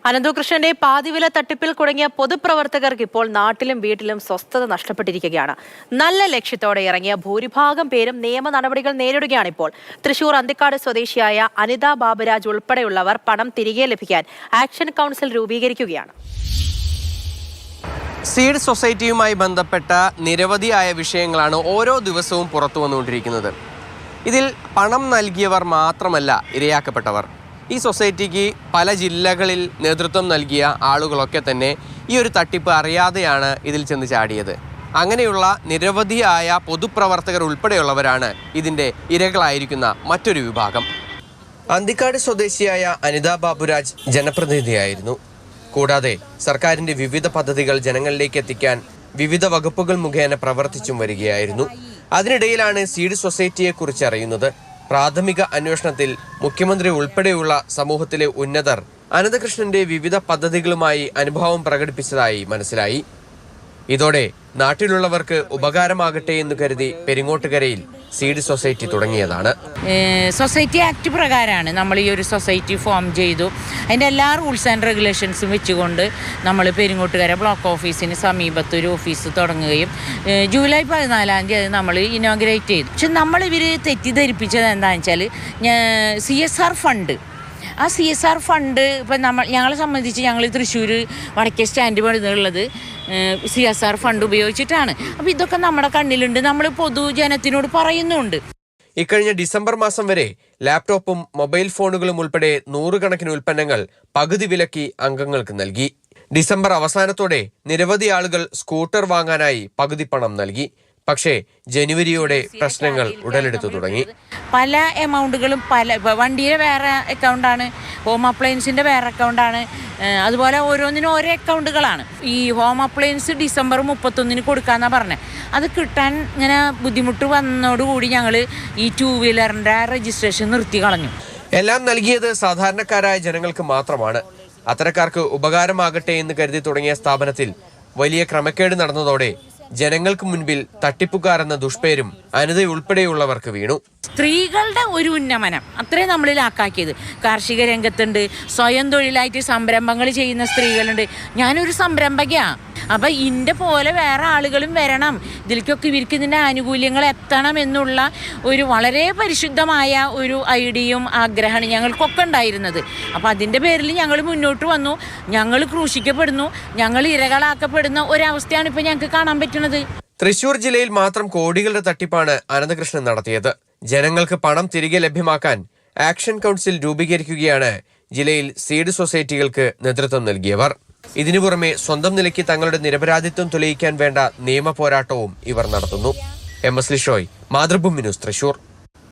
അനന്തകൃഷ്ണന്റെ പാതിവില തട്ടിപ്പിൽ കുടുങ്ങിയ പൊതുപ്രവർത്തകർക്ക് ഇപ്പോൾ നാട്ടിലും വീട്ടിലും സ്വസ്ഥത നഷ്ടപ്പെട്ടിരിക്കുകയാണ്. നല്ല ലക്ഷ്യത്തോടെ ഇറങ്ങിയ ഭൂരിഭാഗം പേരും നിയമ നടപടികൾ നേരിടുകയാണ്. ഇപ്പോൾ തൃശൂർ അന്തിക്കാട് സ്വദേശിയായ അനിത ബാബുരാജ് ഉൾപ്പെടെയുള്ളവർ പണം തിരികെ ലഭിക്കാൻ ആക്ഷൻ കൗൺസിൽ രൂപീകരിക്കുകയാണ്. സീഡ് സൊസൈറ്റിയുമായി ബന്ധപ്പെട്ട നിരവധിയായ വിഷയങ്ങളാണ് ഓരോ ദിവസവും പുറത്തു വന്നുകൊണ്ടിരിക്കുന്നത്. ഇതിൽ പണം നൽകിയവർ മാത്രമല്ല ഇരയാക്കപ്പെട്ടവർ. ഈ സൊസൈറ്റിക്ക് പല ജില്ലകളിൽ നേതൃത്വം നൽകിയ ആളുകളൊക്കെ തന്നെ ഈ ഒരു തട്ടിപ്പ് അറിയാതെയാണ് ഇതിൽ ചെന്ന് ചാടിയത്. അങ്ങനെയുള്ള നിരവധിയായ പൊതുപ്രവർത്തകർ ഉൾപ്പെടെയുള്ളവരാണ് ഇതിൻ്റെ ഇരകളായിരിക്കുന്ന മറ്റൊരു വിഭാഗം. അന്തിക്കാട് സ്വദേശിയായ അനിത ബാബുരാജ് ജനപ്രതിനിധിയായിരുന്നു. കൂടാതെ സർക്കാരിൻ്റെ വിവിധ പദ്ധതികൾ ജനങ്ങളിലേക്ക് എത്തിക്കാൻ വിവിധ വകുപ്പുകൾ മുഖേന പ്രവർത്തിച്ചും വരികയായിരുന്നു. അതിനിടയിലാണ് സീഡ് സൊസൈറ്റിയെക്കുറിച്ച് അറിയുന്നത്. പ്രാഥമിക അന്വേഷണത്തിൽ മുഖ്യമന്ത്രി ഉൾപ്പെടെയുള്ള സമൂഹത്തിലെ ഉന്നതർ അനന്തകൃഷ്ണന്റെ വിവിധ പദ്ധതികളുമായി അനുഭവം പ്രകടിപ്പിച്ചതായി മനസ്സിലായി. ഇതോടെ നാട്ടിലുള്ളവർക്ക് ഉപകാരമാകട്ടെ എന്ന് കരുതി പെരിങ്ങോട്ടുകരയിൽ സീഡ് സൊസൈറ്റി തുടങ്ങിയതാണ്. സൊസൈറ്റി ആക്ട് പ്രകാരമാണ് നമ്മൾ ഈ ഒരു സൊസൈറ്റി ഫോം ചെയ്തു. അതിൻ്റെ എല്ലാ റൂൾസ് ആൻഡ് റെഗുലേഷൻസും വെച്ചുകൊണ്ട് നമ്മൾ പെരിങ്ങോട്ടുകര ബ്ലോക്ക് ഓഫീസിന് സമീപത്ത് ഒരു ഓഫീസ് തുടങ്ങുകയും ജൂലൈ 14 നമ്മൾ ഇനോഗ്രേറ്റ് ചെയ്തു. പക്ഷെ നമ്മളിവർ തെറ്റിദ്ധരിപ്പിച്ചത് എന്താണെന്ന് വെച്ചാൽ CSR ഫണ്ട്, ആ CSR ഫണ്ട് ഇപ്പം ഞങ്ങളെ സംബന്ധിച്ച് ഞങ്ങൾ തൃശ്ശൂർ വടക്കേ സ്റ്റാൻഡ് പണിതുള്ളത് CSR ഫണ്ട് ഉപയോഗിച്ചിട്ടാണ്. അപ്പോൾ ഇതൊക്കെ നമ്മുടെ കണ്ണിലുണ്ട്, നമ്മൾ പൊതുജനത്തിനോട് പറയുന്നുണ്ട്. ഇക്കഴിഞ്ഞ ഡിസംബർ മാസം വരെ ലാപ്ടോപ്പും മൊബൈൽ ഫോണുകളും ഉൾപ്പെടെ 100 കണക്കിന് ഉൽപ്പന്നങ്ങൾ പകുതി വിലയ്ക്ക് അംഗങ്ങൾക്ക് നൽകി. ഡിസംബർ അവസാനത്തോടെ നിരവധി ആളുകൾ സ്കൂട്ടർ വാങ്ങാനായി പകുതി പണം നൽകി. പക്ഷേ ജനുവരിയോടെ പ്രശ്നങ്ങൾ ഉടലെടുത്തു തുടങ്ങി. പല എമൗണ്ടുകളും വണ്ടിയുടെ വേറെ അക്കൗണ്ടാണ്, ഹോം അപ്ലയൻസിൻ്റെ വേറെ അക്കൗണ്ടാണ്, അതുപോലെ ഓരോന്നിനും ഓരോ അക്കൗണ്ടുകളാണ്. ഈ ഹോം അപ്ലയൻസ് ഡിസംബർ 31 കൊടുക്കാമെന്നാണ് പറഞ്ഞത്. അത് കിട്ടാൻ ഇങ്ങനെ ബുദ്ധിമുട്ട് വന്നതോടുകൂടി ഞങ്ങൾ ഈ 2 വീലറിൻ്റെ രജിസ്ട്രേഷൻ നിർത്തി കളഞ്ഞു. എല്ലാം നൽകിയത് സാധാരണക്കാരായ ജനങ്ങൾക്ക് മാത്രമാണ്. അത്തരക്കാർക്ക് ഉപകാരമാകട്ടെ എന്ന് കരുതി തുടങ്ങിയ സ്ഥാപനത്തിൽ വലിയ ക്രമക്കേട് നടന്നതോടെ ജനങ്ങൾക്ക് മുൻപിൽ തട്ടിപ്പുകാരെന്ന ദുഷ്പേരും അനിതയുൾപ്പെടെയുള്ളവർക്ക് വീണു. സ്ത്രീകളുടെ ഒരു ഉന്നമനം അത്രേ നമ്മളിലാക്കിയത്. കാർഷിക രംഗത്തുണ്ട്, സ്വയം തൊഴിലായിട്ട് സംരംഭങ്ങൾ ചെയ്യുന്ന സ്ത്രീകളുണ്ട്. ഞാനൊരു സംരംഭകയാണ്. അപ്പം ഇതിൻ്റെ പോലെ വേറെ ആളുകളും വരണം, ഇതിലേക്കൊക്കെ ഇവർക്ക് ഇതിൻ്റെ ആനുകൂല്യങ്ങൾ എത്തണം എന്നുള്ള ഒരു വളരെ പരിശുദ്ധമായ ഒരു ഐഡിയയും ആഗ്രഹമാണ് ഞങ്ങൾക്കൊക്കെ ഉണ്ടായിരുന്നത്. അപ്പം അതിൻ്റെ പേരിൽ ഞങ്ങൾ മുന്നോട്ട് വന്നു. ഞങ്ങൾ ക്രൂശിക്കപ്പെടുന്നു, ഞങ്ങൾ ഇരകളാക്കപ്പെടുന്ന ഒരവസ്ഥയാണ് ഇപ്പോൾ ഞങ്ങൾക്ക് കാണാൻ പറ്റുന്നത്. തൃശൂർ ജില്ലയിൽ മാത്രം കോടികളുടെ തട്ടിപ്പാണ് അനന്തകൃഷ്ണൻ നടത്തിയത്. ജനങ്ങൾക്ക് പണം തിരികെ ലഭ്യമാക്കാൻ ആക്ഷൻ കൗൺസിൽ രൂപീകരിക്കുകയാണ് ജില്ലയിൽ സീഡ് സൊസൈറ്റികൾക്ക് നേതൃത്വം നൽകിയവർ. ഇതിനു പുറമെ സ്വന്തം നിലയ്ക്ക് തങ്ങളുടെ നിരപരാധിത്വം തെളിയിക്കാൻ വേണ്ട നിയമ പോരാട്ടവും ഇവർ നടത്തുന്നു. MS Lishoy, Mathrubhumi news, Thrissur.